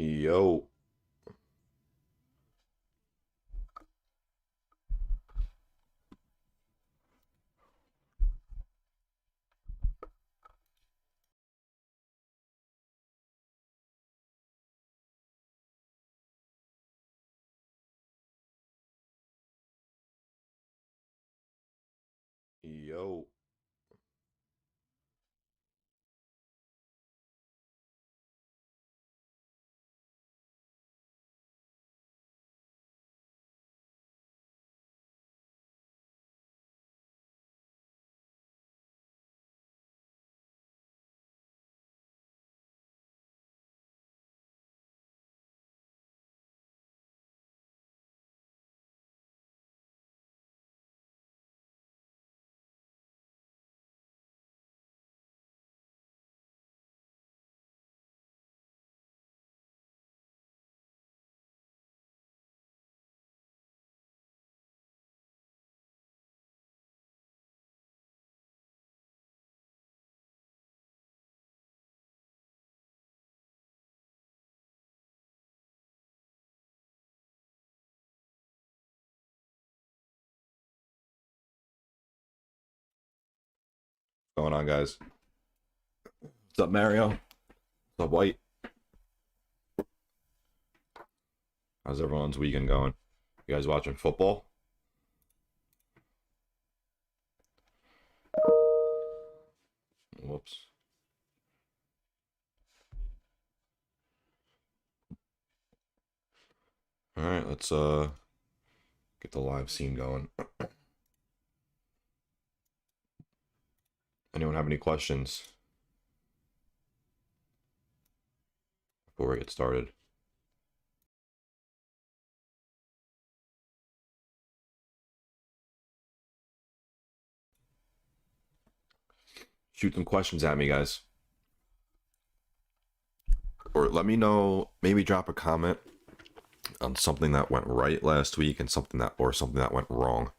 Yo, yo, what's going on, guys? What's up, Mario? What's up, White? How's everyone's weekend going? You guys watching football? Whoops. All right, let's get the live scene going. Anyone have any questions before we get started? Shoot some questions at me, guys. Or let me know, maybe drop a comment on something that went right last week and something that went wrong.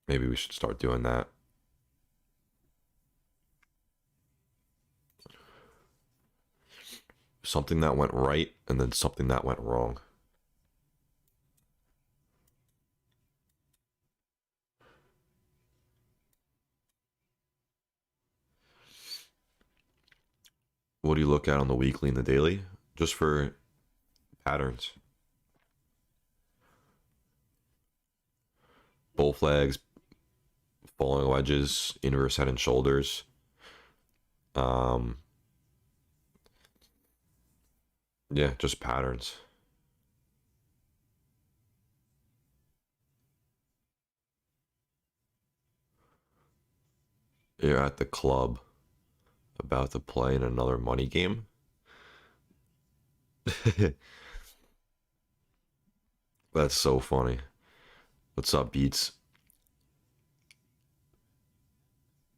Maybe we should start doing that. Something that went right and then something that went wrong. What do you look at on the weekly and the daily? Just for patterns. Bull flags, falling wedges, inverse head and shoulders. Um, yeah, just patterns. You're at the club about to play in another money game. That's so funny. What's up, Beats?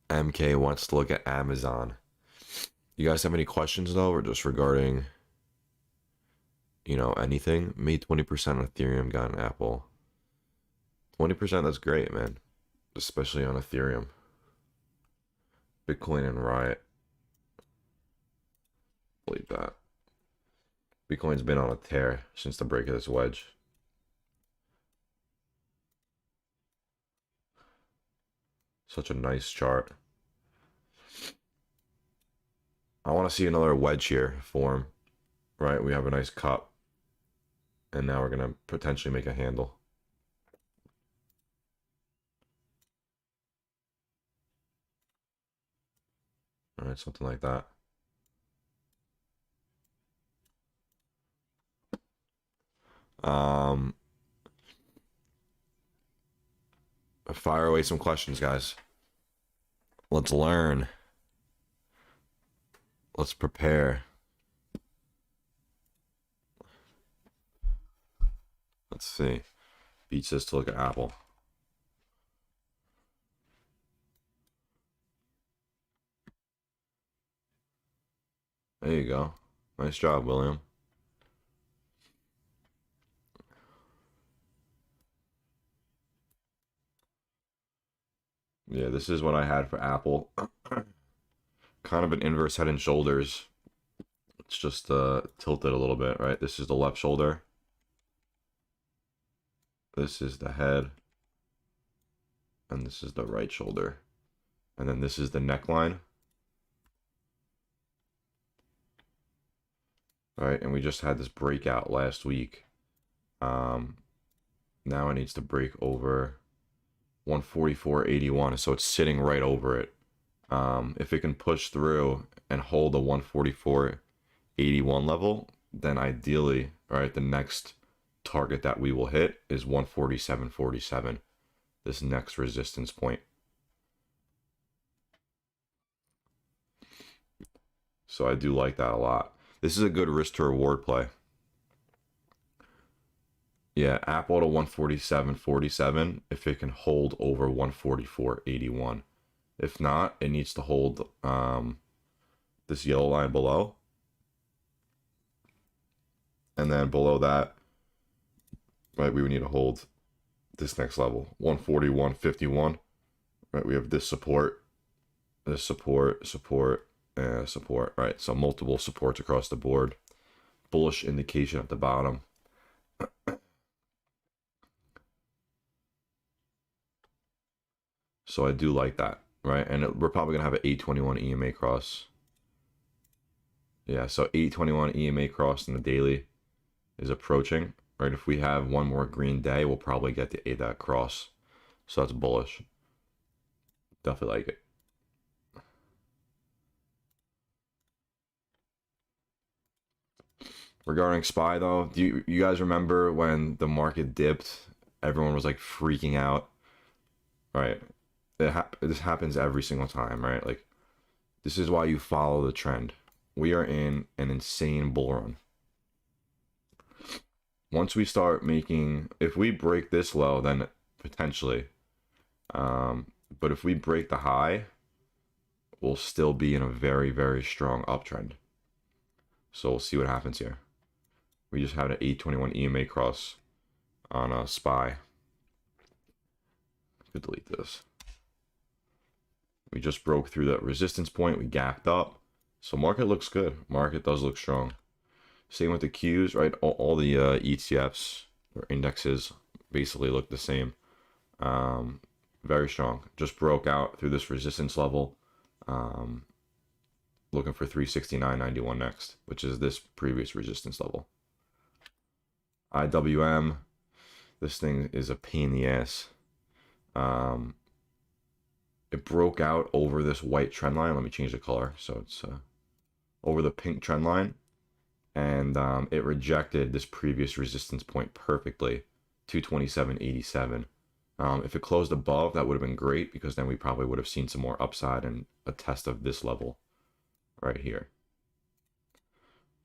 MK wants to look at Amazon. You guys have any questions though, or just regarding, anything? Made 20% on Ethereum, got an Apple. 20%, that's great, man. Especially on Ethereum. Bitcoin and Riot. Believe that. Bitcoin's been on a tear since the break of this wedge. Such a nice chart. I want to see another wedge here form, right? We have a nice cup, and now we're going to potentially make a handle. All right, something like that. Fire away some questions, guys. Let's learn. Let's prepare. Let's see. Beats says to look at Apple. There you go. Nice job, William. Yeah, this is what I had for Apple. Kind of an inverse head and shoulders. Let's just tilt it a little bit, right? This is the left shoulder. This is the head. And this is the right shoulder. And then this is the neckline. All right, and we just had this breakout last week. Now it needs to break over 144.81, so it's sitting right over it. If it can push through and hold a 144.81 level, then ideally, right, the next target that we will hit is 147.47, this next resistance point. So I do like that a lot. This is a good risk to reward play. Yeah, Apple to 147.47 if it can hold over 144.81. If not, it needs to hold this yellow line below. And then below that, right, we would need to hold this next level, 141.51. Right, we have this support, support, support, right? So multiple supports across the board. Bullish indication at the bottom. So I do like that, right? And we're probably going to have an 821 EMA cross. Yeah, so 821 EMA cross in the daily is approaching, right? If we have one more green day, we'll probably get the that cross. So that's bullish. Definitely like it. Regarding SPY though, do you guys remember when the market dipped? Everyone was like freaking out, right? This happens every single time, right? Like, this is why you follow the trend. We are in an insane bull run. Once we start making, if we break this low, then potentially, but if we break the high, we'll still be in a very, very strong uptrend. So we'll see what happens here. We just had an 821 EMA cross on a SPY. Could delete this. We just broke through that resistance point. We gapped up. So market looks good. Market does look strong. Same with the Qs, right? All the ETFs or indexes basically look the same. Very strong. Just broke out through this resistance level. Looking for 369.91 next, which is this previous resistance level. IWM, this thing is a pain in the ass. It broke out over this white trend line. Let me change the color so it's over the pink trend line, and it rejected this previous resistance point perfectly, 227.87. If it closed above, that would have been great, because then we probably would have seen some more upside and a test of this level right here,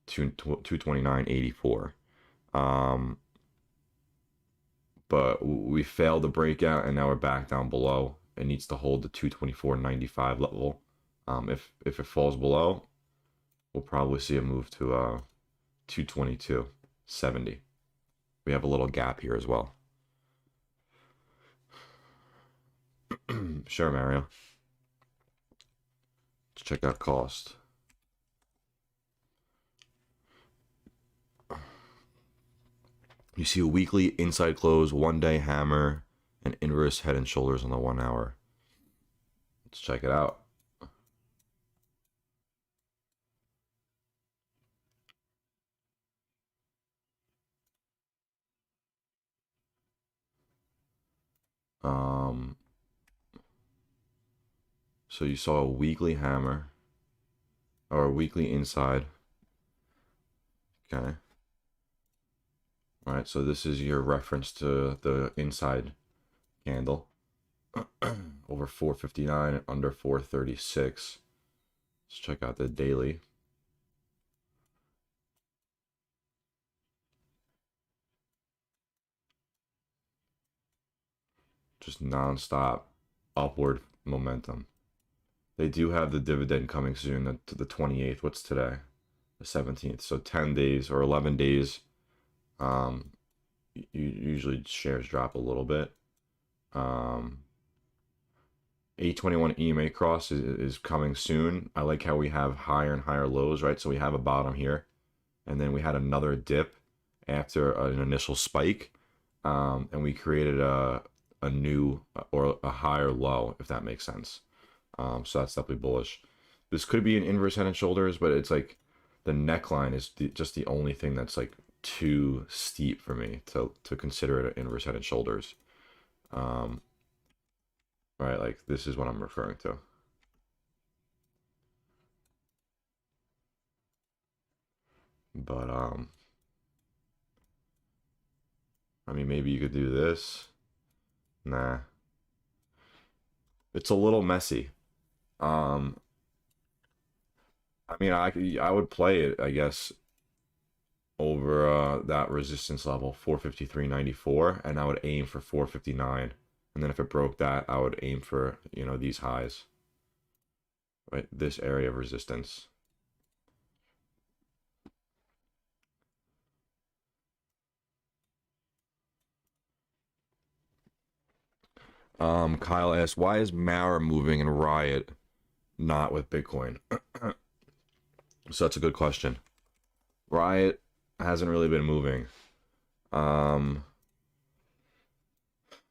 229.84. But we failed the breakout, and now we're back down below. It needs to hold the 224.95 level. If it falls below, we'll probably see a move to 222.70. We have a little gap here as well. Sure, Mario. Let's check out cost. You see a weekly inside close, 1 day hammer, and inverse head and shoulders on the 1 hour. Let's check it out. So you saw a weekly hammer or a weekly inside. Okay. All right, so this is your reference to the inside candle. Over 459, under 436. Let's check out the daily. Just non-stop upward momentum. They do have the dividend coming soon, to the 28th. What's today? The 17th. So 10 days or 11 days. Usually shares drop a little bit. 821 EMA cross is coming soon. I like how we have higher and higher lows, right? So we have a bottom here, and then we had another dip after an initial spike, and we created a new or a higher low, if that makes sense. So that's definitely bullish. This could be an inverse head and shoulders, but it's like the neckline is just the only thing that's like too steep for me to consider it an inverse head and shoulders. Um, right, like this is what I'm referring to. But I mean, maybe you could do this. Nah, it's a little messy. Um, I mean, I would play it, I guess, over that resistance level, 453.94, and I would aim for 459. And then if it broke that, I would aim for, you know, these highs, right? This area of resistance. Kyle asks, why is Mara moving and Riot not with Bitcoin? So that's a good question. Riot hasn't really been moving. Um,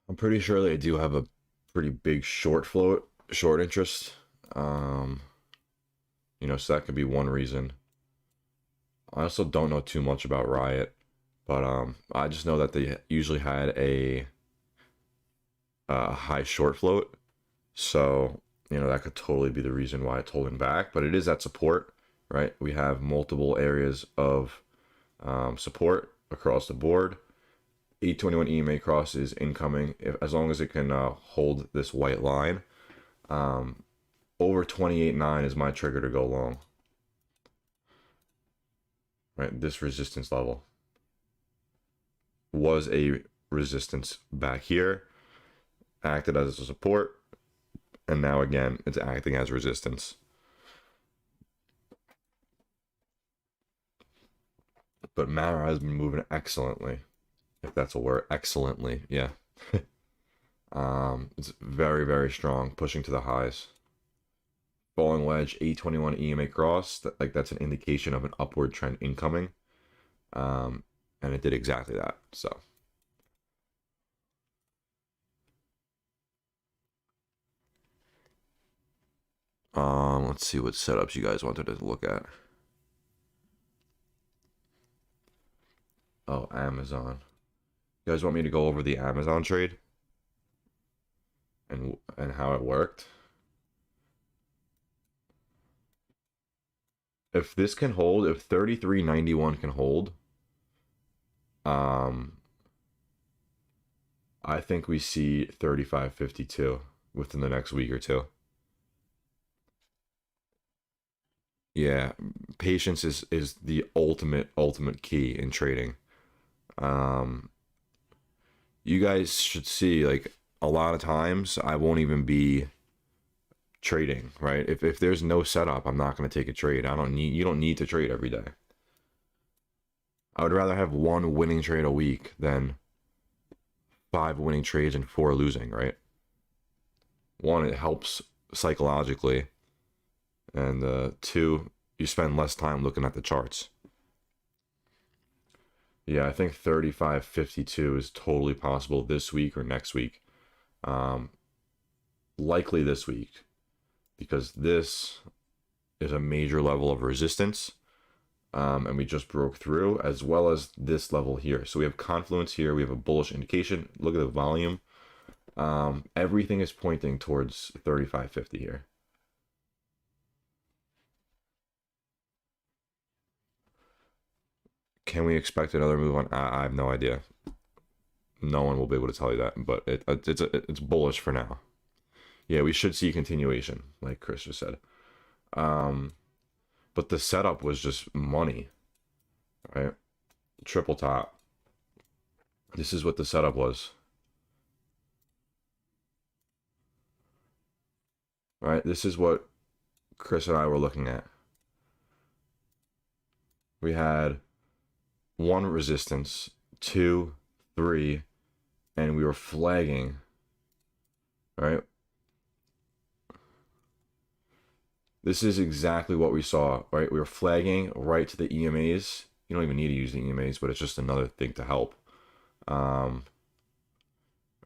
I'm pretty sure they do have a pretty big short float, short interest. Um, you know, so that could be one reason. I also don't know too much about Riot, but I just know that they usually had a high short float, so you know that could totally be the reason why it's holding back. But it is at support, right? We have multiple areas of support across the board. 821 EMA cross is incoming as long as it can hold this white line. Over 28.9 is my trigger to go long. Right, this resistance level was a resistance back here, acted as a support, and now again it's acting as resistance. But Mara has been moving excellently, if that's a word. Excellently, yeah. It's very, very strong, pushing to the highs. Falling wedge, 821 EMA cross, like that's an indication of an upward trend incoming. And it did exactly that. So let's see what setups you guys wanted to look at. Oh, Amazon. You guys want me to go over the Amazon trade and how it worked? If this can hold, if 33.91 can hold, um I think we see 35.52 within the next week or two. Yeah, patience is the ultimate key in trading. Um, you guys should see like a lot of times I won't even be trading, right? If there's no setup, I'm not going to take a trade. You don't need to trade every day. I would rather have one winning trade a week than 5 winning trades and 4 losing, right? One, it helps psychologically, and 2, you spend less time looking at the charts. Yeah, I think 35.52 is totally possible this week or next week. Likely this week, because this is a major level of resistance, and we just broke through, as well as this level here. So we have confluence here. We have a bullish indication. Look at the volume. Everything is pointing towards 35.50 here. Can we expect another move on? I have no idea. No one will be able to tell you that, but it's bullish for now. Yeah, we should see continuation, like Chris just said. But the setup was just money, right? Triple top. This is what the setup was. Right? This is what Chris and I were looking at. We had 1 resistance, 2, 3, and we were flagging, right? This is exactly what we saw, right? We were flagging right to the EMAs. You don't even need to use the EMAs, but it's just another thing to help. Um,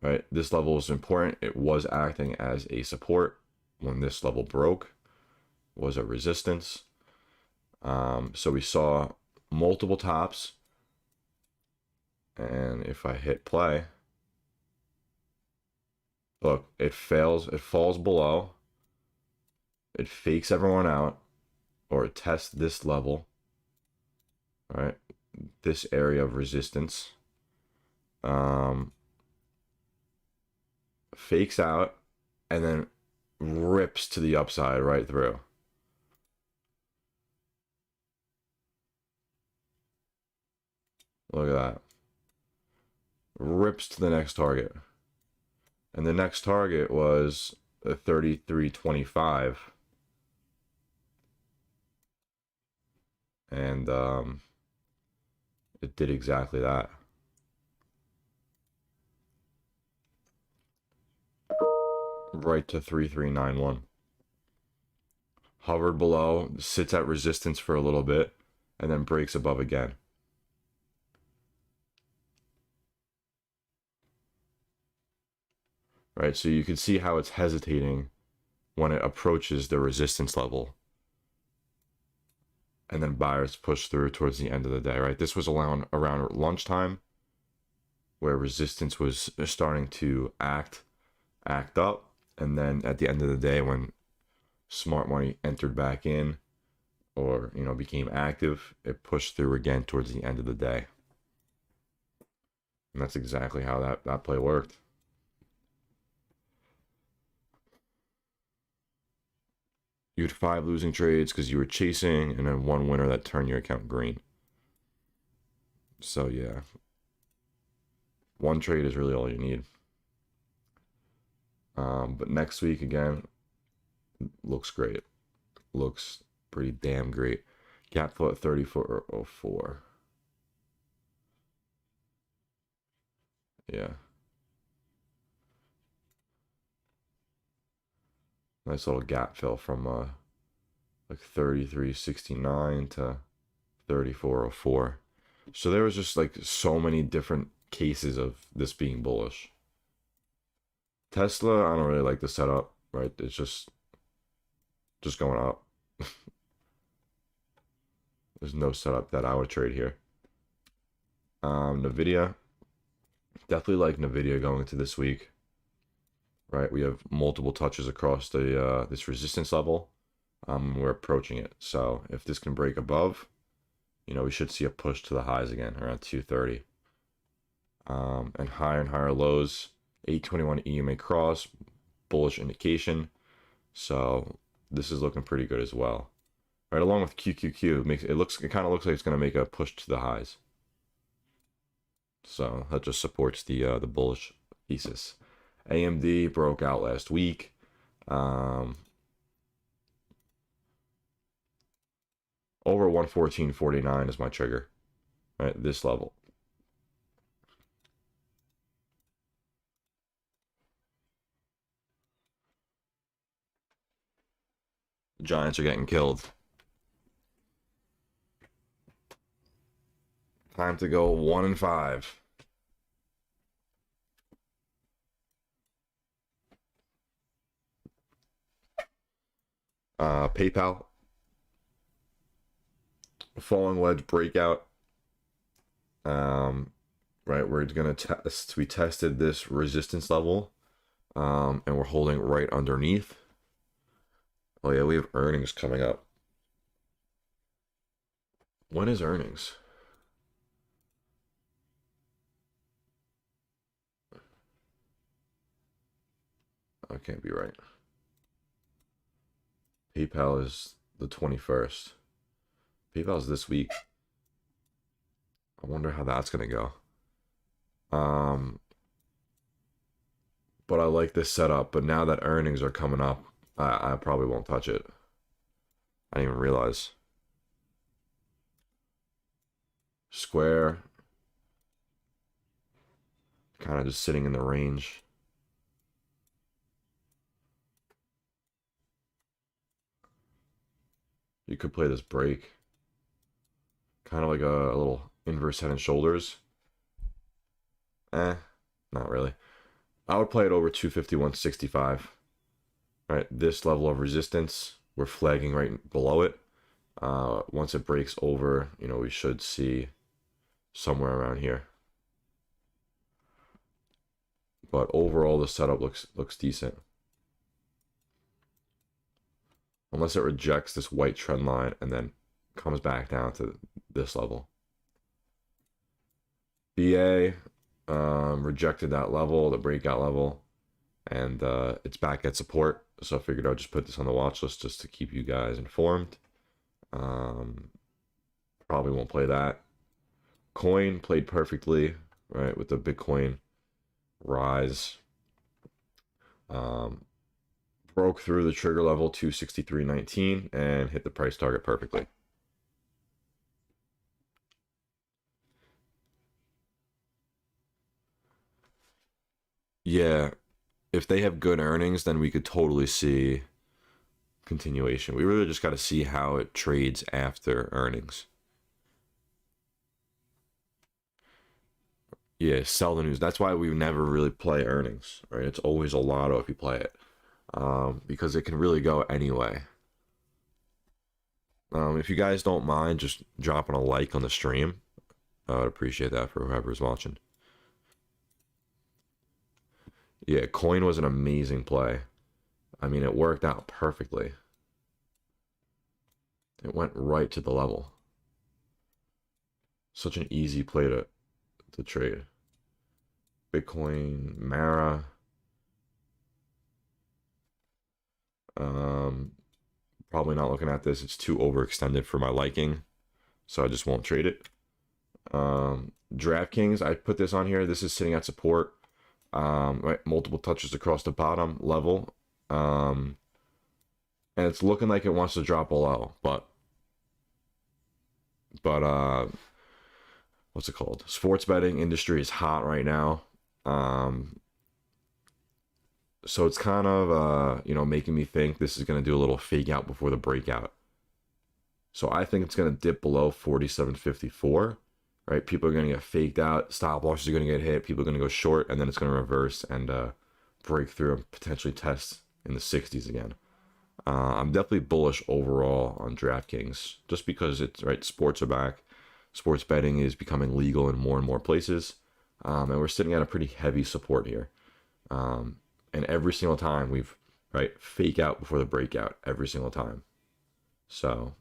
right? This level is important. It was acting as a support when this level broke, was a resistance. So we saw multiple tops. And if I hit play, look, it fails, it falls below, it fakes everyone out, or it tests this level, right? This area of resistance. Fakes out, and then rips to the upside right through. Look at that. Rips to the next target. And the next target was a 33.25. And it did exactly that. Right to 3391. Hovered below, sits at resistance for a little bit, and then breaks above again. Right, so you can see how it's hesitating when it approaches the resistance level. And then buyers push through towards the end of the day, right? This was around lunchtime, where resistance was starting to act up. And then at the end of the day, when smart money entered back in, or became active, it pushed through again towards the end of the day. And that's exactly how that play worked. You had 5 losing trades because you were chasing, and then 1 winner that turned your account green. So yeah, 1 trade is really all you need. But next week again, looks great. Looks pretty damn great. Gap fill at 34.04. Yeah. Nice little gap fill from like 33.69 to 34.04. So there was just like so many different cases of this being bullish. Tesla, I don't really like the setup, right? It's just going up. There's no setup that I would trade here. Nvidia, definitely like Nvidia going into this week, right? We have multiple touches across the this resistance level. We're approaching it. So if this can break above, we should see a push to the highs again around 230. And higher lows, 821 EMA cross, bullish indication. So this is looking pretty good as well. Right, along with QQQ, it kind of looks like it's going to make a push to the highs. So that just supports the bullish thesis. AMD broke out last week. Over 114.49 is my trigger. Right, this level. The Giants are getting killed. Time to go 1-5. PayPal, falling wedge breakout. Right, we're gonna test. We tested this resistance level, and we're holding right underneath. Oh yeah, we have earnings coming up. When is earnings? I can't be right. PayPal is the 21st. PayPal's this week. I wonder how that's gonna go. But I like this setup. But now that earnings are coming up, I probably won't touch it. I didn't even realize. Square, kind of just sitting in the range. You could play this break. Kind of like a little inverse head and shoulders. Not really. I would play it over 251.65. Right, this level of resistance, we're flagging right below it. Once it breaks over, we should see somewhere around here. But overall, the setup looks decent. Unless it rejects this white trend line and then comes back down to this level. BA rejected that level, the breakout level, and it's back at support. So I figured I'd just put this on the watch list just to keep you guys informed. Probably won't play that. Coin played perfectly, right, with the Bitcoin rise. Broke through the trigger level 263.19 and hit the price target perfectly. Yeah, if they have good earnings, then we could totally see continuation. We really just got to see how it trades after earnings. Yeah, sell the news. That's why we never really play earnings, right? It's always a lotto if you play it, because it can really go anyway. If you guys don't mind just dropping a like on the stream, I would appreciate that for whoever's watching. Yeah, coin was an amazing play. I mean, it worked out perfectly. It went right to the level. Such an easy play to trade. Bitcoin, Mara. Probably not looking at this. It's too overextended for my liking, so I just won't trade it. DraftKings, I put this on here. This is sitting at support. Right, multiple touches across the bottom level. And it's looking like it wants to drop below, but what's it called? Sports betting industry is hot right now. So it's kind of making me think this is going to do a little fake out before the breakout. So I think it's going to dip below 47.54. Right, people are going to get faked out. Stop losses are going to get hit. People are going to go short, and then it's going to reverse and break through and potentially test in the 60s again. I'm definitely bullish overall on DraftKings just because it's right. Sports are back. Sports betting is becoming legal in more and more places, and we're sitting at a pretty heavy support here. And every single time we've fake out before the breakout every single time. So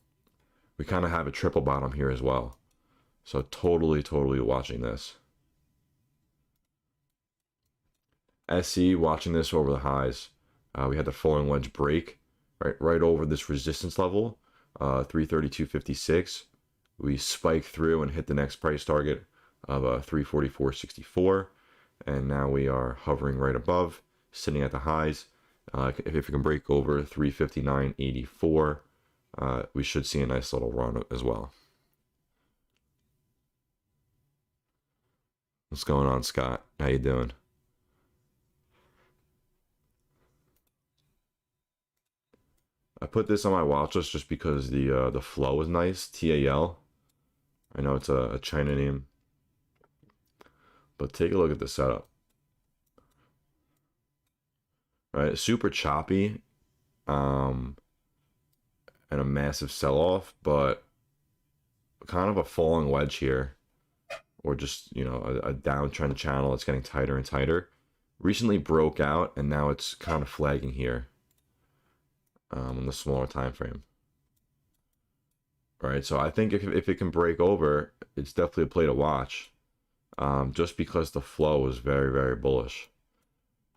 we kind of have a triple bottom here as well. So totally watching this. SE watching this over the highs. We had the falling wedge break right over this resistance level, 332.56. We spiked through and hit the next price target of 344.64, and now we are hovering right above, sitting at the highs. If it can break over 359.84, we should see a nice little run as well. What's going on, Scott? How you doing? I put this on my watch list just because the flow is nice. TAL. I know it's a China name, but take a look at the setup. Right, super choppy, and a massive sell-off, but kind of a falling wedge here, or just a downtrend channel that's getting tighter and tighter. Recently broke out, and now it's kind of flagging here. In the smaller time frame. Right, so I think if it can break over, it's definitely a play to watch. Just because the flow is very bullish.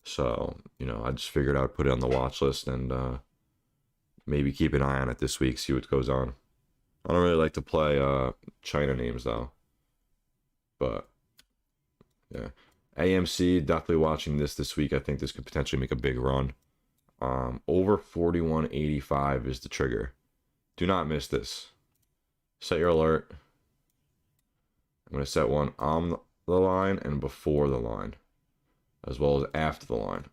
So I just figured I'd put it on the watch list and maybe keep an eye on it this week, see what goes on. I don't really like to play China names though, but yeah. AMC, definitely watching this week. I think this could potentially make a big run. Over 41.85 is the trigger. Do not miss this. Set your alert. I'm going to set one on the line and before the line, as well as after the line.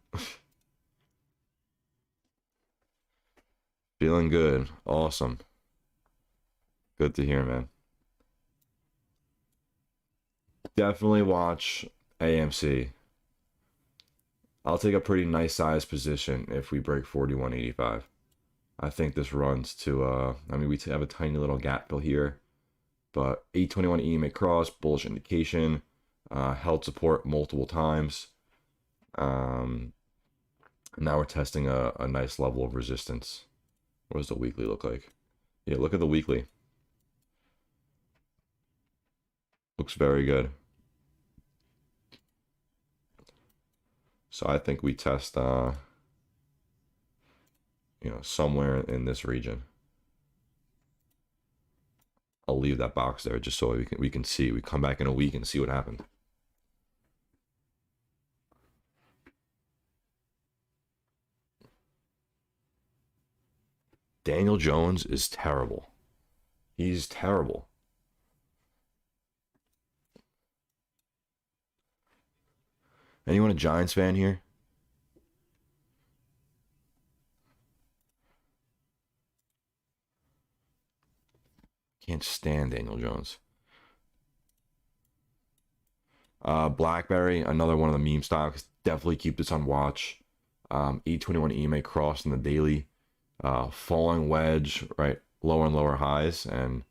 Feeling good. Awesome. Good to hear, man. Definitely watch AMC. I'll take a pretty nice size position if we break 41.85. I think this runs to, I mean, we have a tiny little gap fill here, but 821 EMA cross, bullish indication, held support multiple times. Now we're testing a nice level of resistance. What does the weekly look like? Yeah, look at the weekly. Looks very good. So I think we test, somewhere in this region. I'll leave that box there just so we can see. We come back in a week and see what happened. Daniel Jones is terrible. He's terrible. Anyone a Giants fan here? Can't stand Daniel Jones. Blackberry, another one of the meme stocks. Definitely keep this on watch. 821 EMA cross in the daily. Falling wedge, right? Lower and lower highs. And,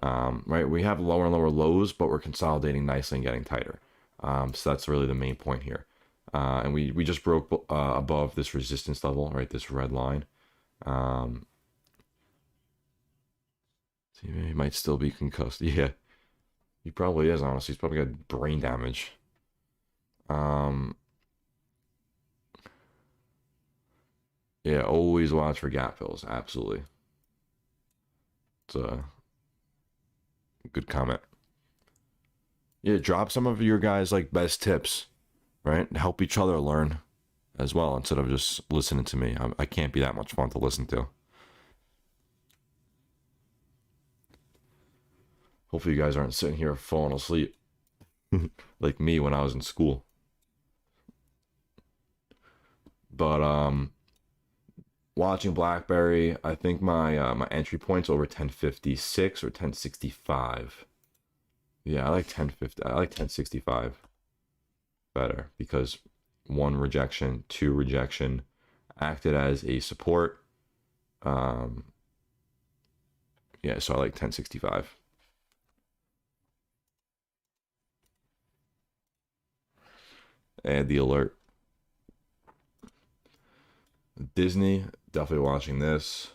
right, we have lower and lower lows, but we're consolidating nicely and getting tighter. So that's really the main point here. And we just broke above this resistance level, right? This red line. He might still be concussed. Yeah, he probably is, honestly. He's probably got brain damage. Yeah, always watch for gap fills. Absolutely. It's a good comment. Yeah, drop some of your guys' like best tips, right? Help each other learn as well instead of just listening to me. I can't be that much fun to listen to. Hopefully you guys aren't sitting here falling asleep like me when I was in school. But watching Blackberry, I think my entry point's over 1056 or 1065. Yeah, I like 1050. I like 1065 better because one rejection, two rejection acted as a support. Yeah, so I like 1065. Add the alert. Disney, definitely watching this.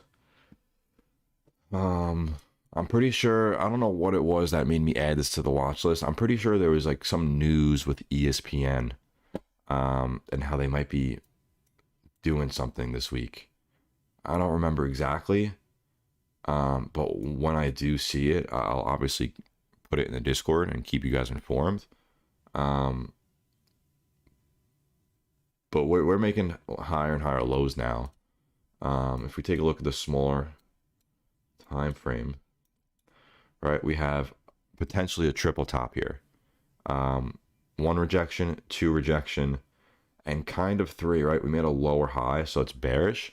I'm pretty sure, I don't know what it was that made me add this to the watch list. I'm pretty sure there was like some news with ESPN, and how they might be doing something this week. I don't remember exactly, but when I do see it, I'll obviously put it in the Discord and keep you guys informed. Um, but we're making higher and higher lows now. If we take a look at the smaller time frame, right, we have potentially a triple top here. One rejection, two rejection, and kind of three, right? We made a lower high, so it's bearish.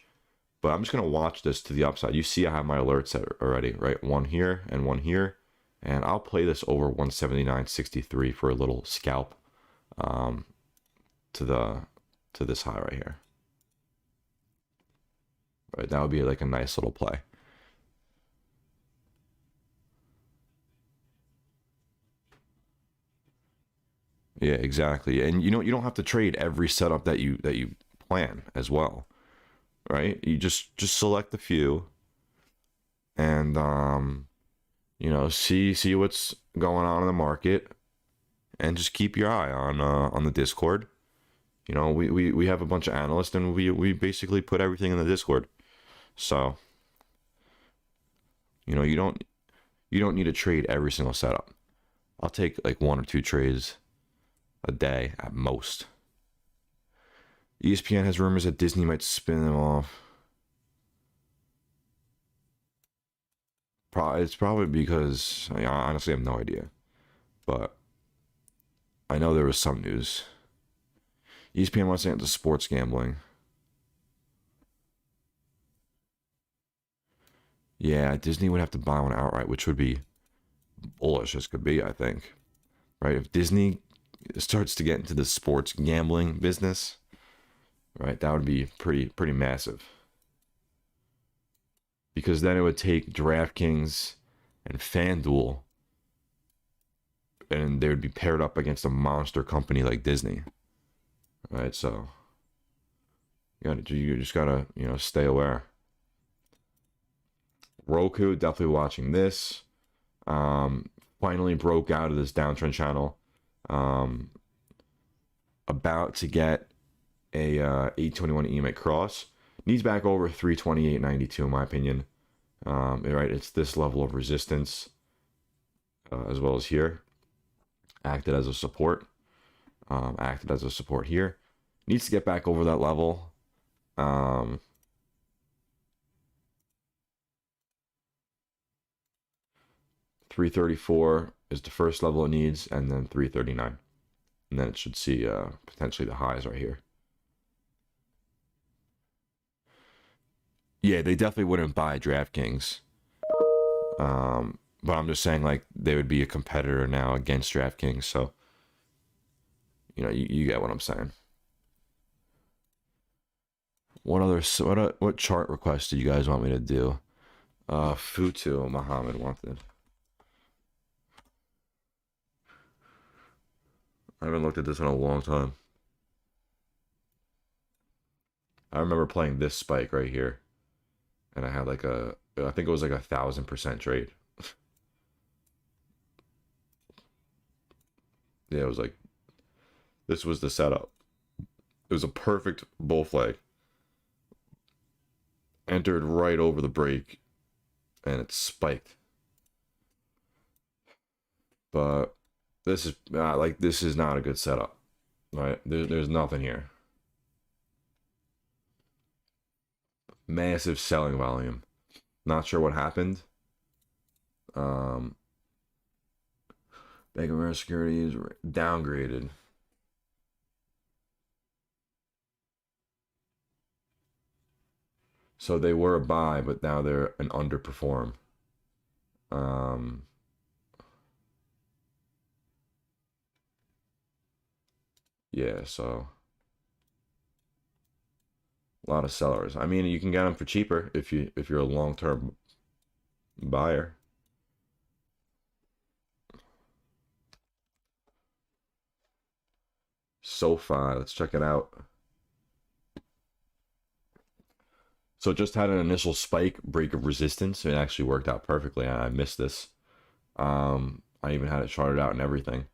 But I'm just going to watch this to the upside. You see I have my alerts set already, right? One here and one here. And I'll play this over 179.63 for a little scalp, to this high right here. Right, that would be like a nice little play. Yeah, exactly. And you don't have to trade every setup that you plan as well, right? You just select a few and see what's going on in the market and just keep your eye on the Discord. We have a bunch of analysts and we basically put everything in the Discord. So, you don't need to trade every single setup. I'll take like one or two trades a day at most. ESPN has rumors that Disney might spin them off. It's probably because I honestly have no idea, but I know there was some news. ESPN wants to get into sports gambling. Yeah, Disney would have to buy one outright, which would be bullish as could be, I think. Right? If Disney starts to get into the sports gambling business, right, that would be pretty massive. Because then it would take DraftKings and FanDuel, and they would be paired up against a monster company like Disney, right? So you just gotta stay aware. Roku, definitely watching this. Finally broke out of this downtrend channel. About to get a 821 EMA cross. Needs back over 328.92 in my opinion. Right, it's this level of resistance as well as here. Acted as a support. Acted as a support here. Needs to get back over that level. 334 is the first level it needs, and then 339. And then it should see potentially the highs right here. Yeah, they definitely wouldn't buy DraftKings. But I'm just saying, like, they would be a competitor now against DraftKings. So, you get what I'm saying. What chart request do you guys want me to do? Futu Muhammad wanted. I haven't looked at this in a long time. I remember playing this spike right here, and I had like I think it was like 1,000% trade. Yeah, it was like, this was the setup. It was a perfect bull flag. Entered right over the break, and it spiked. But this is this is not a good setup, right? There's nothing here. Massive selling volume. Not sure what happened. Bank of America Securities downgraded. So they were a buy, but now they're an underperform. Yeah, so a lot of sellers. I mean, you can get them for cheaper if you're a long-term buyer. SoFi, let's check it out. So it just had an initial spike break of resistance. It actually worked out perfectly. I missed this. I even had it charted out and everything.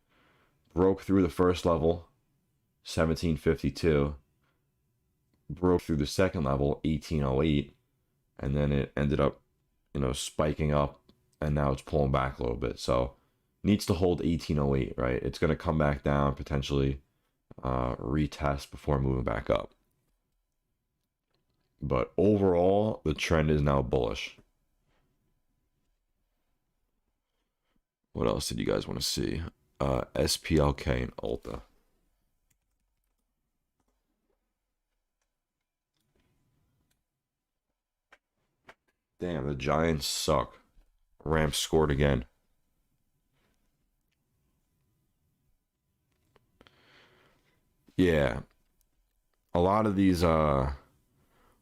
Broke through the first level, 1752. Broke through the second level, 1808, and then it ended up, spiking up, and now it's pulling back a little bit. So needs to hold 1808, right? It's going to come back down, potentially retest before moving back up. But overall, the trend is now bullish. What else did you guys want to see? SPLK and Ulta. Damn, the Giants suck. Rams scored again. Yeah. A lot of these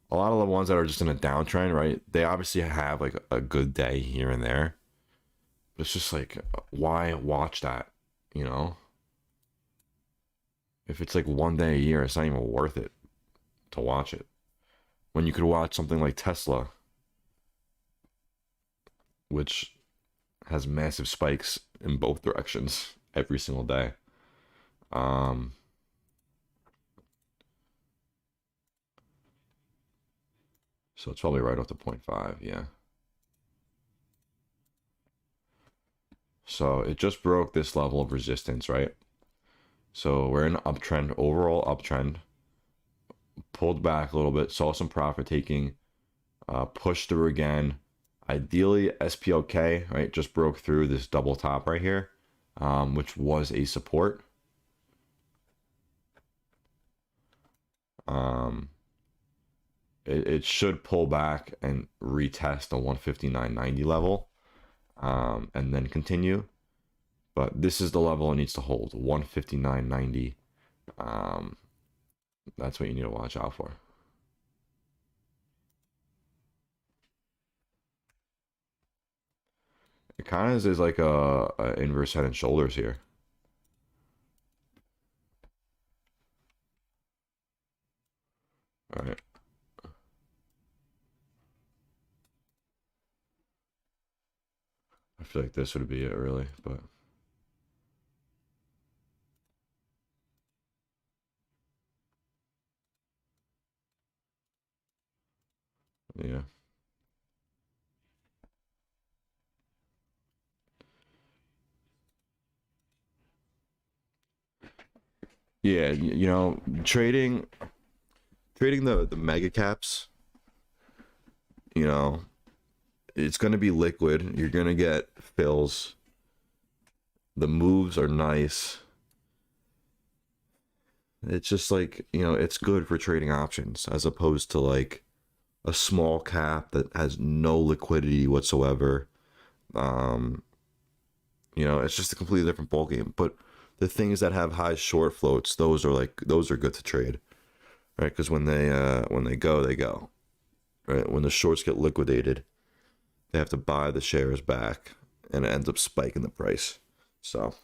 a lot of the ones that are just in a downtrend, right? They obviously have like a good day here and there. But it's just like, why watch that, you know? If it's like one day a year, it's not even worth it to watch it. When you could watch something like Tesla, which has massive spikes in both directions every single day. Um, so it's probably right off the 0.5, yeah. So it just broke this level of resistance, right? So we're in an uptrend, overall uptrend. Pulled back a little bit, saw some profit taking, pushed through again. Ideally, SPLK, right, just broke through this double top right here, which was a support. it should pull back and retest the 159.90 level, and then continue. But this is the level it needs to hold, 159.90. Um, that's what you need to watch out for. It kind of is like a inverse head and shoulders here. All right. I feel like this would be it, really, but yeah. Yeah, you know, trading the mega caps, you know, it's going to be liquid. You're going to get fills. The moves are nice. It's just like, you know, it's good for trading options as opposed to like a small cap that has no liquidity whatsoever. Um, you know, it's just a completely different ball game. But the things that have high short floats, those are good to trade, right? Because when they go, they go, right? When the shorts get liquidated, they have to buy the shares back, and it ends up spiking the price. So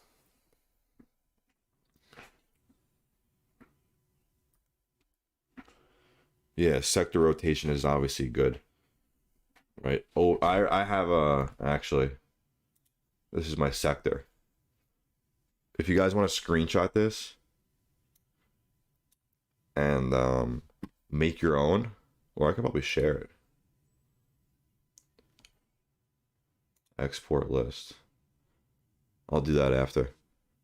yeah, sector rotation is obviously good, right? Oh, I have a actually, this is my sector. If you guys want to screenshot this and make your own, or I could probably share it. Export list. I'll do that after.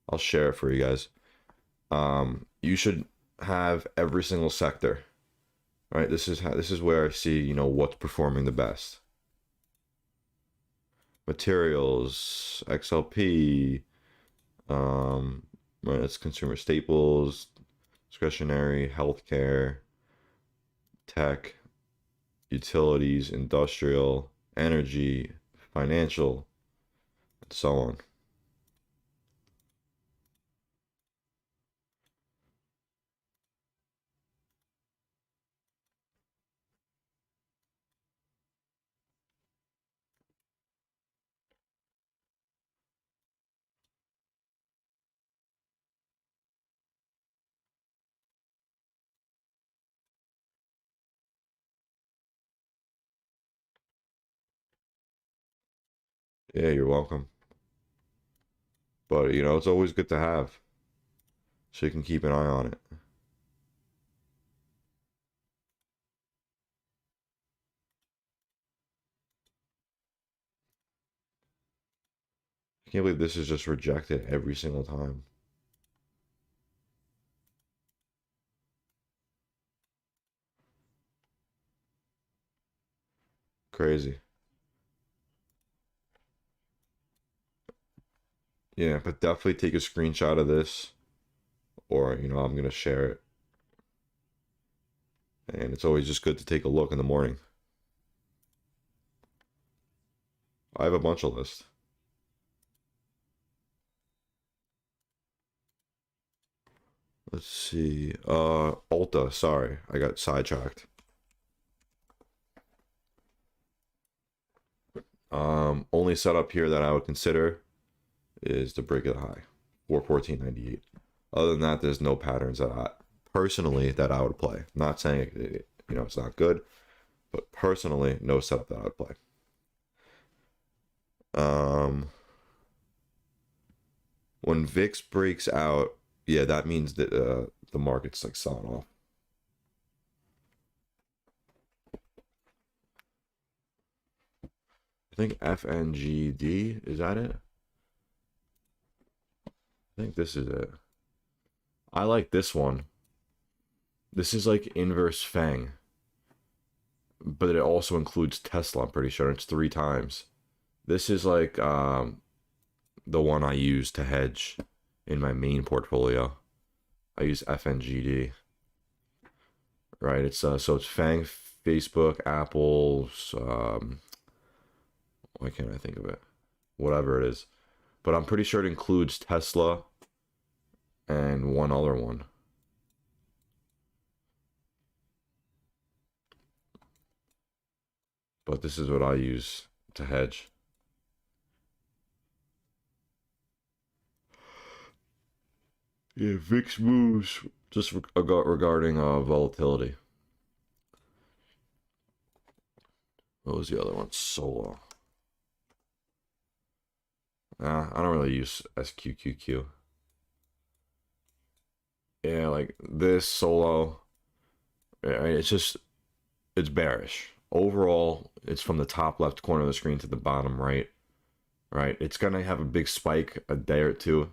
I'll share it for you guys. You should have every single sector, right? This is where I see, you know, what's performing the best. Materials, XLP, right, it's consumer staples, discretionary, healthcare, tech, utilities, industrial, energy, financial, and so on. Yeah, you're welcome. But you know, it's always good to have, so you can keep an eye on it. I can't believe this is just rejected every single time. Crazy. Yeah, but definitely take a screenshot of this, or you know, I'm gonna share it. And it's always just good to take a look in the morning. I have a bunch of lists. Let's see. Ulta, sorry, I got sidetracked. Only setup here that I would consider is the break of the high, 414.98. Other than that, there's no patterns that I personally that I would play. Not saying you know, it's not good, but personally, no setup that I would play. Um, when VIX breaks out, yeah, that means that the market's like selling off. I think FNGD, is that it? I think this is it. I like this one. This is like inverse Fang, but it also includes Tesla, I'm pretty sure. It's 3 times. This is like the one I use to hedge in my main portfolio. I use FNGD. Right, it's so it's Fang Facebook, Apple's, why can't I think of it? Whatever it is. But I'm pretty sure it includes Tesla and one other one. But this is what I use to hedge. Yeah, VIX moves just regarding volatility. What was the other one? Solo. I don't really use SQQQ. Yeah, like this Solo, it's bearish. Overall, it's from the top left corner of the screen to the bottom right. Right? It's gonna have a big spike a day or two,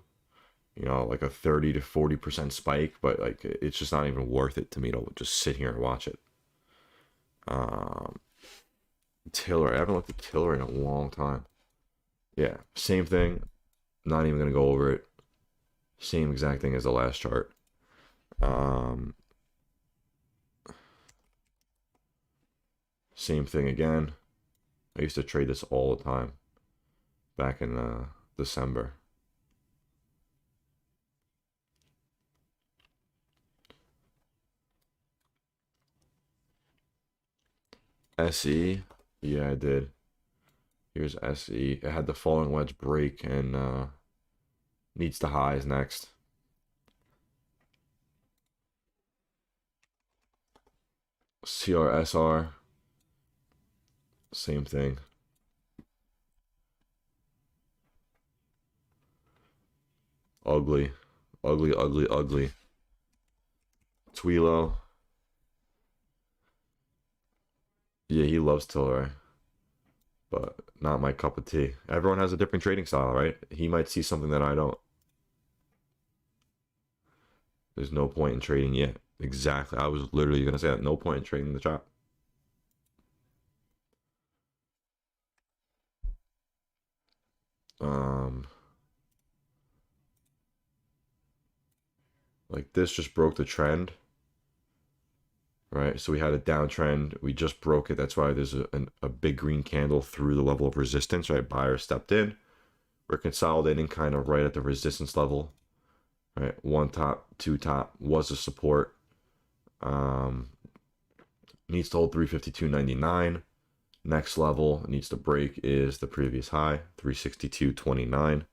like a 30 to 40% spike, but like it's just not even worth it to me to just sit here and watch it. Tiller, I haven't looked at Tiller in a long time. Yeah, same thing. Not even gonna go over it. Same exact thing as the last chart. Same thing again. I used to trade this all the time back in December. SE, yeah, I did. Here's SE. It had the falling wedge break and needs the highs next. CRSR, same thing. Ugly, ugly, ugly, ugly. Twilo. Yeah, he loves Tilray, but not my cup of tea. Everyone has a different trading style, right? He might see something that I don't. There's no point in trading yet. Exactly. I was literally going to say that. No point in trading the chop. Like this just broke the trend, right? So we had a downtrend. We just broke it. That's why there's a big green candle through the level of resistance, right? Buyer stepped in. We're consolidating kind of right at the resistance level, right? One top, two top was a support. Needs to hold 352.99. Next level needs to break is the previous high, 362.29.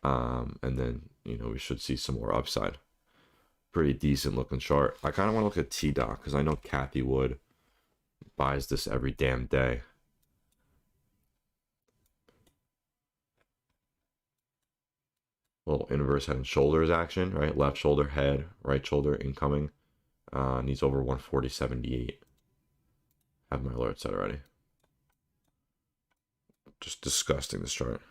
And then, we should see some more upside. Pretty decent looking chart. I kind of want to look at TDOC because I know Cathie Wood buys this every damn day. Little inverse head and shoulders action, right? Left shoulder, head, right shoulder, incoming. Needs over 140.78. Have my alert set already. Just disgusting, this chart.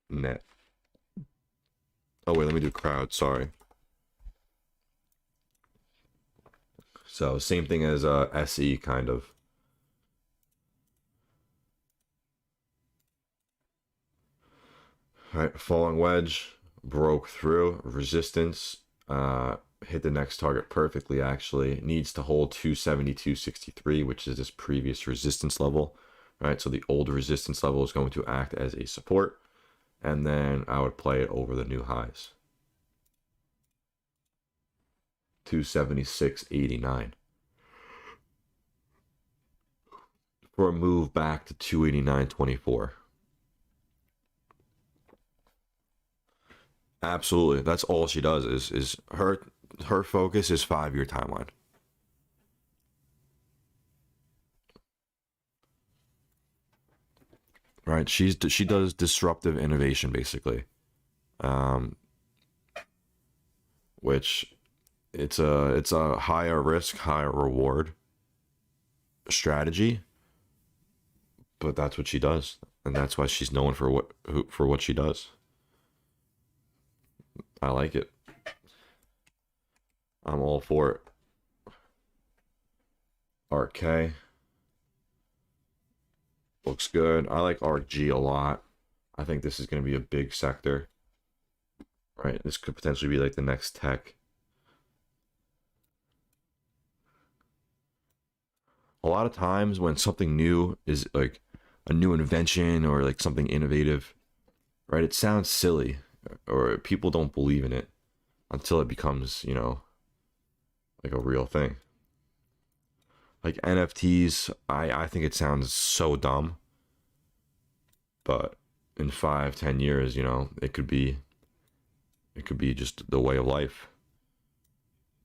Net. Oh, wait, let me do crowd. Sorry. So, same thing as SE, kind of. All right, falling wedge, broke through, resistance, hit the next target perfectly, actually. Needs to hold 272.63, which is this previous resistance level, right? So the old resistance level is going to act as a support, and then I would play it over the new highs. 276.89. For a move back to 289.24. Absolutely. That's all she does is her focus is 5-year timeline. Right? She does disruptive innovation basically. Which it's a higher risk, higher reward strategy, but that's what she does, and that's why she's known for what she does. I like it. I'm all for it. RK looks good. I like ARKG a lot. I think this is going to be a big sector. Right, this could potentially be like the next tech. a lot of times when something new is like a new invention or like something innovative, right? It sounds silly or people don't believe in it until it becomes, like a real thing. Like NFTs, I think it sounds so dumb, but in 5, 10 years, it could be just the way of life,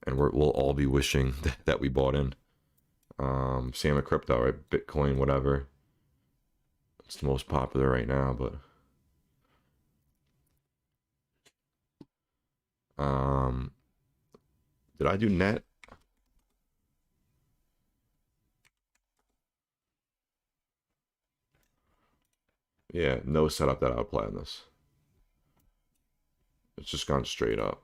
and we'll all be wishing that we bought in. Same with crypto, right? Bitcoin, whatever. It's the most popular right now, but um, did I do net? Yeah, no setup that I would play on this. It's just gone straight up.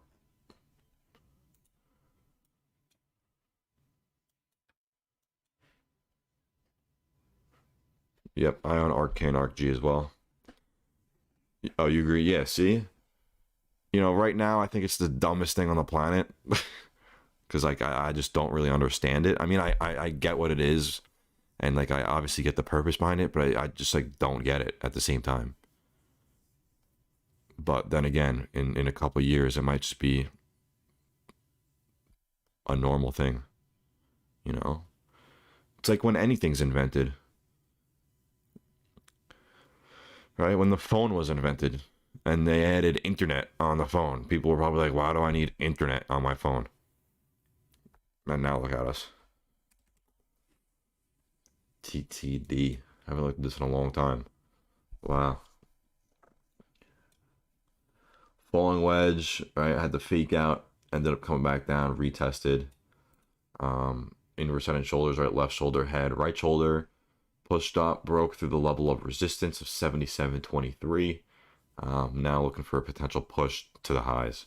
Yep, Ion Arcane Arc G as well. Oh, you agree? Yeah, see? Right now I think it's the dumbest thing on the planet. Because like I just don't really understand it. I mean, I get what it is, and like I obviously get the purpose behind it, but I just like don't get it at the same time. But then again, in a couple of years, it might just be a normal thing. You know, it's like when anything's invented, right? When the phone was invented, and they added internet on the phone, people were probably like, "Why do I need internet on my phone?" And now look at us. TTD. I haven't looked at this in a long time. Wow. Falling wedge, right? I had the fake out, ended up coming back down, retested. Inverse head and shoulders, right? Left shoulder, head, right shoulder, pushed up, broke through the level of resistance of 77.23. Now looking for a potential push to the highs.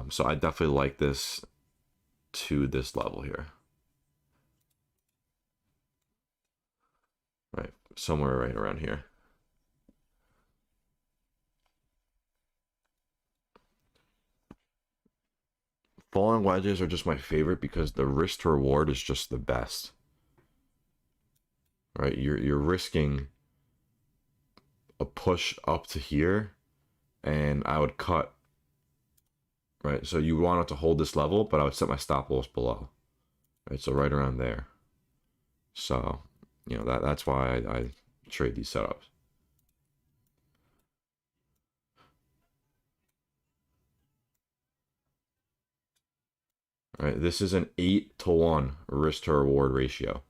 So I definitely like this to this level here, right? Somewhere right around here. Falling wedges are just my favorite because the risk to reward is just the best, right? You're risking a push up to here, and I would cut, right? So you want it to hold this level, but I would set my stop loss below, right? So right around there. So that's why I trade these setups. Right, this is an 8-to-1 risk to reward ratio.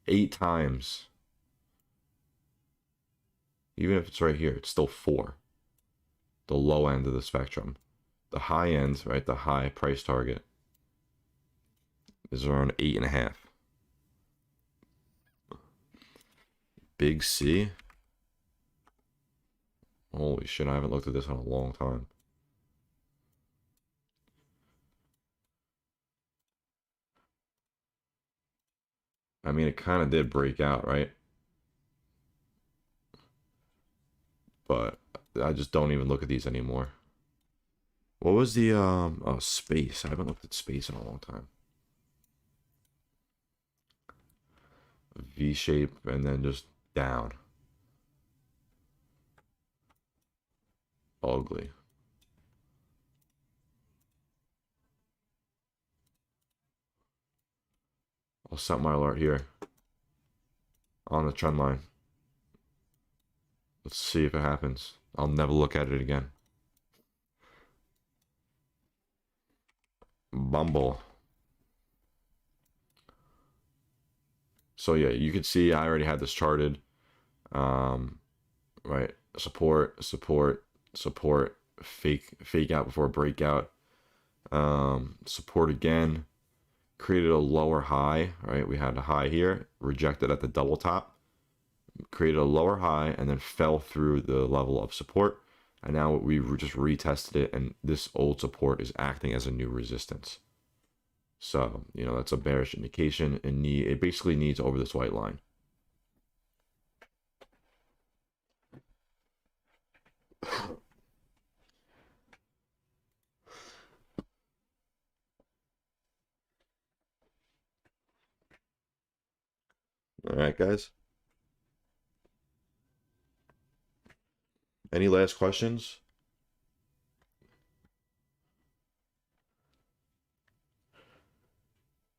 8 times. Even if it's right here, it's still 4. The low end of the spectrum. The high end, right? The high price target is around 8.5. Big C. Holy shit, I haven't looked at this in a long time. I mean, it kind of did break out, right? But I just don't even look at these anymore. What was the oh, space? I haven't looked at space in a long time. V shape and then just down. Ugly. I'll set my alert here on the trend line. Let's see if it happens. I'll never look at it again. Bumble. So yeah, you can see I already had this charted. Um, right, support, support, support, fake out before breakout. Support again. Created a lower high. Right, we had a high here, rejected at the double top. Created a lower high and then fell through the level of support. And now we just retested it, and this old support is acting as a new resistance. So, that's a bearish indication, and it basically needs over this white line. All right, guys. Any last questions?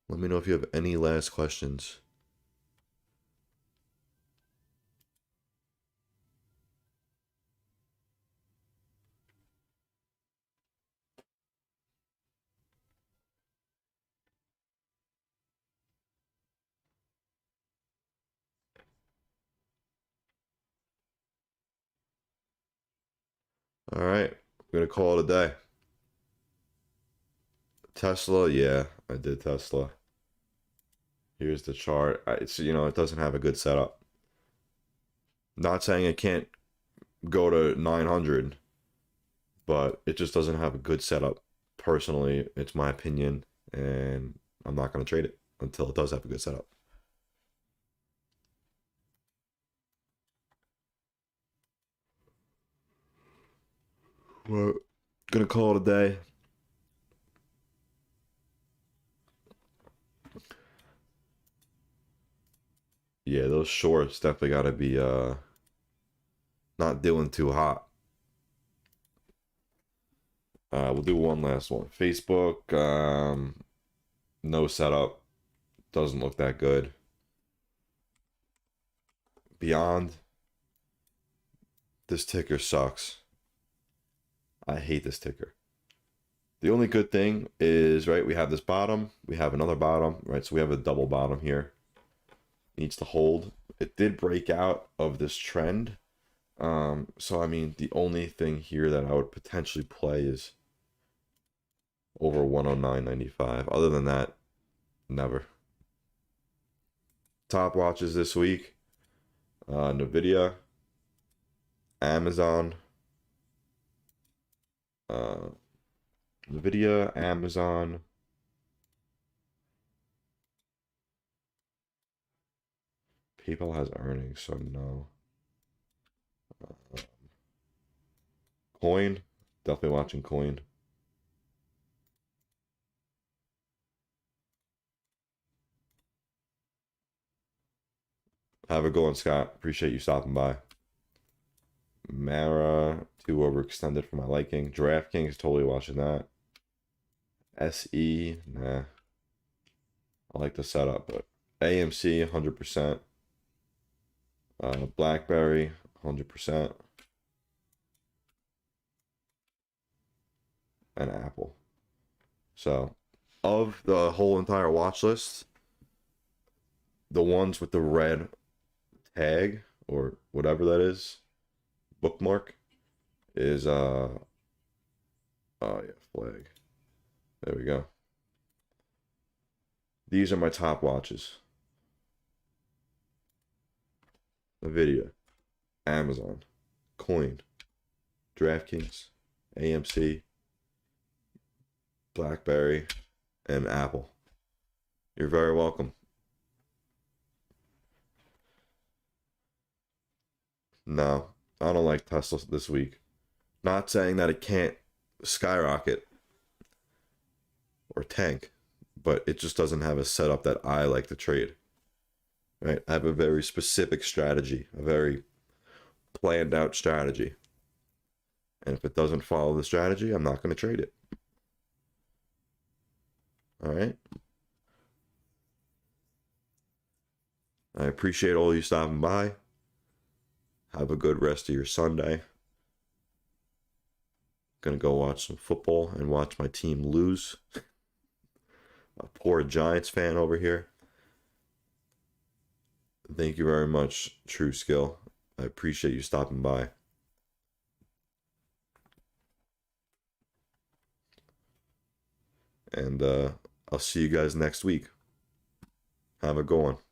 Let me know if you have any last questions. All right, I'm gonna call it a day. Tesla, yeah, I did Tesla. Here's the chart. It's, it doesn't have a good setup. Not saying it can't go to 900, but it just doesn't have a good setup. Personally, it's my opinion, and I'm not going to trade it until it does have a good setup. We're gonna call it a day. Yeah, those shorts definitely got to be not doing too hot. We'll do one last one. Facebook, no setup, doesn't look that good. Beyond, this ticker sucks. I hate this ticker. The only good thing is, right, we have this bottom, we have another bottom, right? So we have a double bottom here. Needs to hold. It did break out of this trend. So I mean, the only thing here that I would potentially play is over 109.95. Other than that, never. Top watches this week: Nvidia, Amazon, Nvidia, Amazon, PayPal has earnings, so no. Coin, definitely watching Coin. Have a good one, Scott. Appreciate you stopping by. Mara, too overextended for my liking. DraftKings, totally watching that. SE, nah. I like the setup, but AMC, 100%. BlackBerry, 100%. And Apple. So, of the whole entire watch list, the ones with the red tag or whatever that is, bookmark, is oh yeah, flag. There we go. These are my top watches: Nvidia, Amazon, Coin, DraftKings, AMC, BlackBerry, and Apple. You're very welcome. No, I don't like Tesla this week. Not saying that it can't skyrocket or tank, but it just doesn't have a setup that I like to trade. Right? I have a very specific strategy, a very planned out strategy. And if it doesn't follow the strategy, I'm not going to trade it. All right? I appreciate all you stopping by. Have a good rest of your Sunday. Gonna go watch some football and watch my team lose. A poor Giants fan over here. Thank you very much, True Skill. I appreciate you stopping by. And I'll see you guys next week. Have a good one.